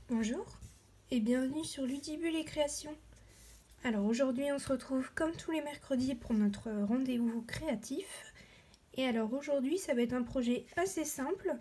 Bonjour et bienvenue sur Ludibule et Création. Alors aujourd'hui on se retrouve comme tous les mercredis pour notre rendez-vous créatif. Et alors aujourd'hui ça va être un projet assez simple,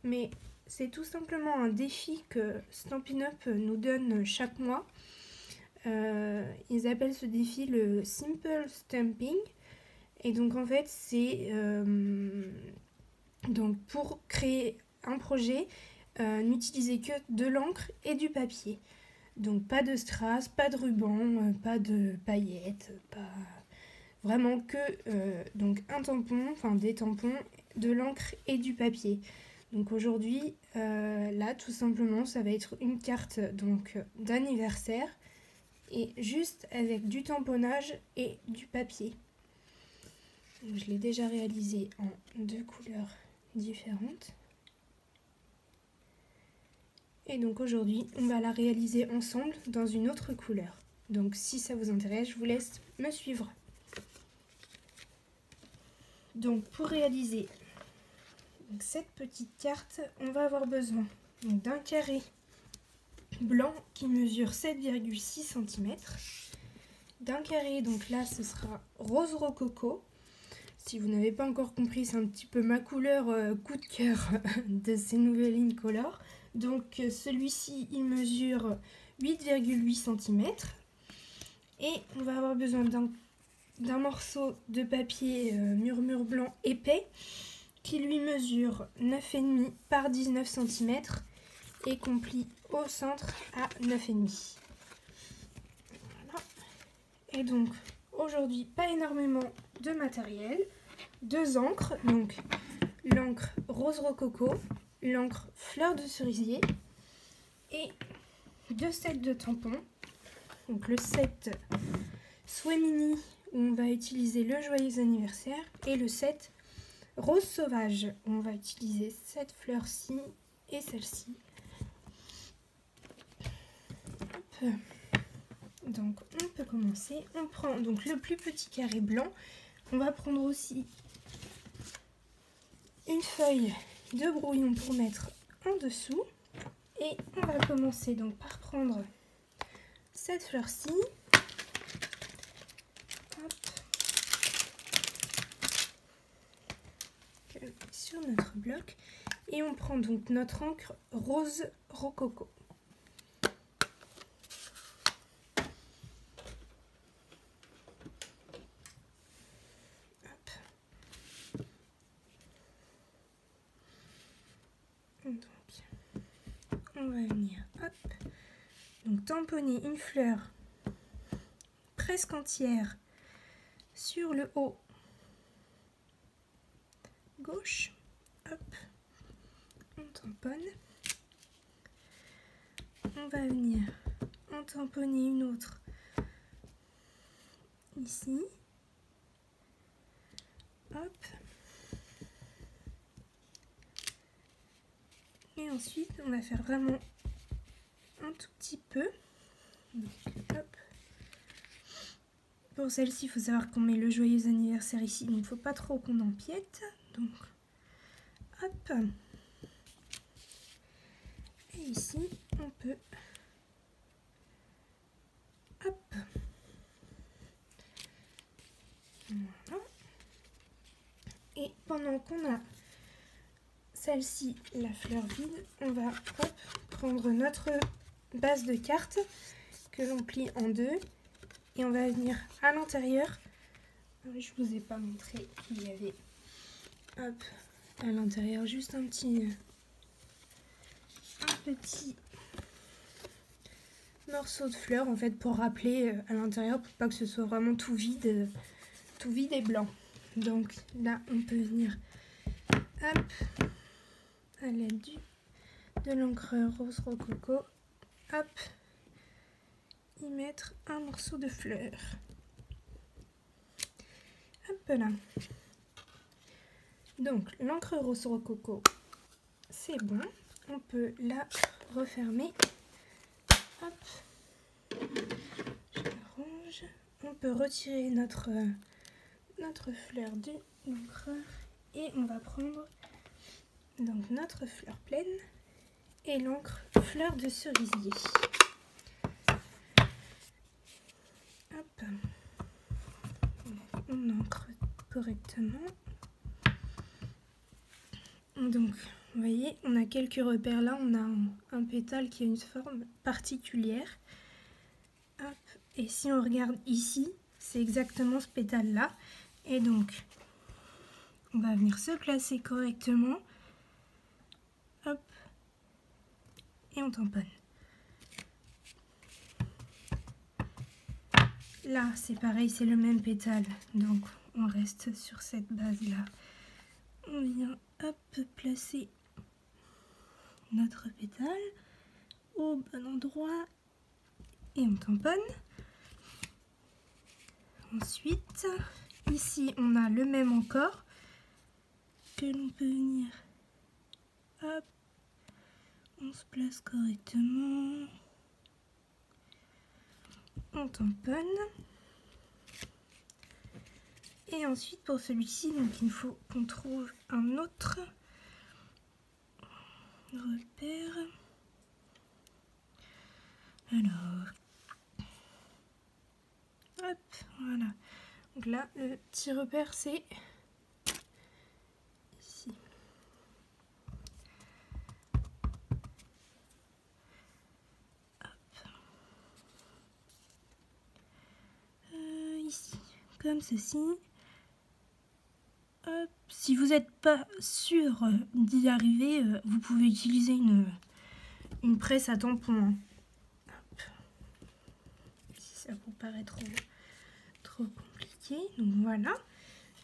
mais c'est tout simplement un défi que Stampin' Up nous donne chaque mois. Ils appellent ce défi le Simple Stamping. Et donc en fait c'est donc pour créer un projet, n'utilisez que de l'encre et du papier. Donc pas de strass, pas de ruban, pas de paillettes, pas vraiment que donc un tampon, enfin des tampons, de l'encre et du papier. Donc aujourd'hui, là tout simplement, ça va être une carte donc d'anniversaire et juste avec du tamponnage et du papier. Donc, je l'ai déjà réalisé en 2 couleurs différentes. Et donc aujourd'hui, on va la réaliser ensemble dans une autre couleur. Donc si ça vous intéresse, je vous laisse me suivre. Donc pour réaliser cette petite carte, on va avoir besoin d'un carré blanc qui mesure 7,6 cm. D'un carré, donc là ce sera rose rococo. Si vous n'avez pas encore compris, c'est un petit peu ma couleur coup de cœur de ces nouvelles Incolor. Donc celui-ci, il mesure 8,8 cm. Et on va avoir besoin d'un morceau de papier murmure blanc épais qui lui mesure 9,5 par 19 cm et qu'on plie au centre à 9,5. Voilà. Et donc aujourd'hui, pas énormément de matériel. 2 encres, donc l'encre rose rococo, l'encre fleur de cerisier et 2 sets de tampons. Donc le set Souhait Mini où on va utiliser le joyeux anniversaire et le set Rose Sauvage où on va utiliser cette fleur-ci et celle-ci. Donc on peut commencer. On prend donc le plus petit carré blanc. On va prendre aussi une feuille de brouillon pour mettre en dessous. Et on va commencer donc par prendre cette fleur-ci. Sur notre bloc. Et on prend donc notre encre rose rococo. Donc, on va venir donc tamponner une fleur presque entière sur le haut gauche. On tamponne. On va venir en tamponner une autre ici. Et ensuite, on va faire vraiment un tout petit peu. Donc, Pour celle-ci, il faut savoir qu'on met le joyeux anniversaire ici, donc il ne faut pas trop qu'on empiète. Donc, Et ici, on peut... Voilà. Et pendant qu'on a celle-ci, la fleur vide, on va prendre notre base de carte que l'on plie en 2 et on va venir à l'intérieur. Je vous ai pas montré qu'il y avait à l'intérieur juste un petit morceau de fleur en fait pour rappeler à l'intérieur pour pas que ce soit vraiment tout vide et blanc. Donc là on peut venir à l'aide de l'encre rose rococo y mettre un morceau de fleur. Là. Donc l'encre rose rococo c'est bon, on peut la refermer. Je la range. On peut retirer notre fleur de l'encreur et on va prendre donc notre fleur pleine et l'encre fleur de cerisier. Hop. On ancre correctement. Donc, vous voyez, on a quelques repères là. On a un pétale qui a une forme particulière. Hop. Et si on regarde ici, c'est exactement ce pétale là. Et donc, on va venir se placer correctement. Hop. Et on tamponne. Là, c'est pareil, c'est le même pétale. Donc, on reste sur cette base-là. On vient, hop, placer notre pétale au bon endroit. Et on tamponne. Ensuite, ici, on a le même encore. Que l'on peut venir. Hop. On se place correctement. On tamponne. Et ensuite pour celui-ci, donc il faut qu'on trouve un autre repère. Alors, hop, voilà. Donc là, le petit repère c'est ici. Hop. Ici, comme ceci. Hop. Si vous n'êtes pas sûr d'y arriver, vous pouvez utiliser une presse à tampon. Hop. Si ça vous paraît trop compliqué. Donc voilà.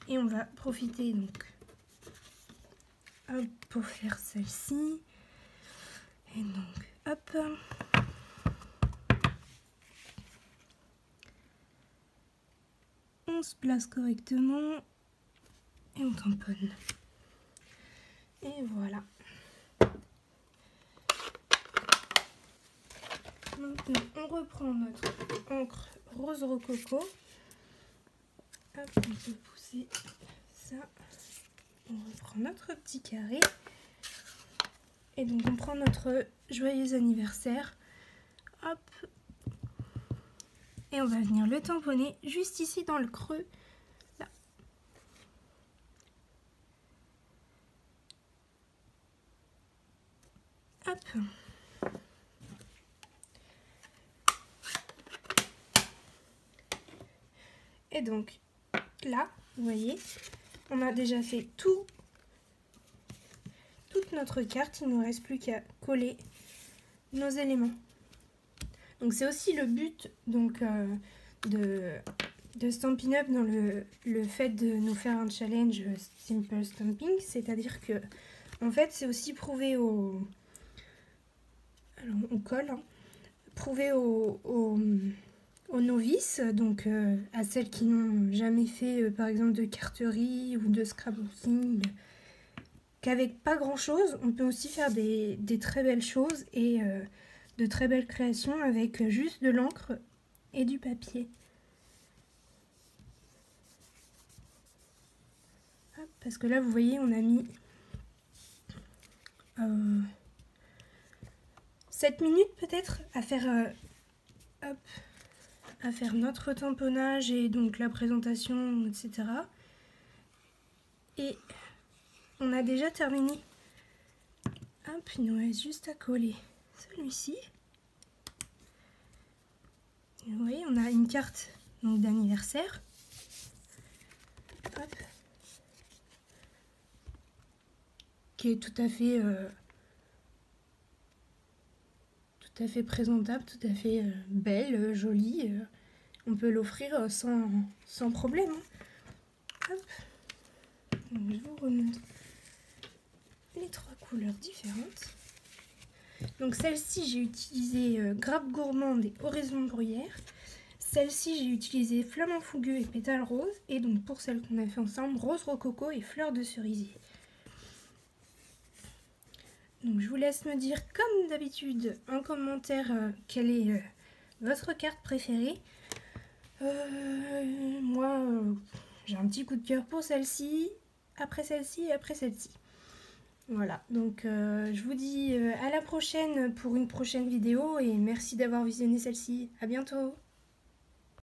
Et on va profiter donc hop, pour faire celle-ci. Et donc hop. On se place correctement. Et on tamponne. Et voilà. Maintenant, on reprend notre encre rose rococo. Hop, on peut pousser ça. On reprend notre petit carré. Et donc, on prend notre joyeux anniversaire. Hop. Et on va venir le tamponner juste ici dans le creux. Hop. Et donc là, vous voyez, on a déjà fait toute notre carte. Il ne nous reste plus qu'à coller nos éléments. Donc c'est aussi le but donc, de Stampin' Up dans le fait de nous faire un challenge Simple Stamping. C'est-à-dire que en fait c'est aussi prouver aux... Alors on colle, hein, prouver aux novices, donc à celles qui n'ont jamais fait par exemple de carterie ou de scrapbooking, qu'avec pas grand chose on peut aussi faire des très belles choses et de très belles créations avec juste de l'encre et du papier. Hop, parce que là vous voyez on a mis 7 minutes peut-être à faire hop, à faire notre tamponnage et donc la présentation, etc. Et on a déjà terminé. Hop, il nous reste juste à coller celui-ci. Vous voyez, on a une carte d'anniversaire. Hop. Qui est tout à fait présentable, tout à fait belle, jolie. On peut l'offrir sans problème. Hop. Donc, je vous remontre les 3 couleurs différentes. Donc celle-ci j'ai utilisé grappe gourmande et oraison bruyère. Celle-ci j'ai utilisé flamant fougueux et pétale rose. Et donc pour celle qu'on a fait ensemble, rose rococo et fleur de cerisier. Donc je vous laisse me dire comme d'habitude en commentaire quelle est votre carte préférée. Moi j'ai un petit coup de cœur pour celle-ci, après celle-ci et après celle-ci. Voilà, donc je vous dis à la prochaine pour une prochaine vidéo et merci d'avoir visionné celle-ci. À bientôt!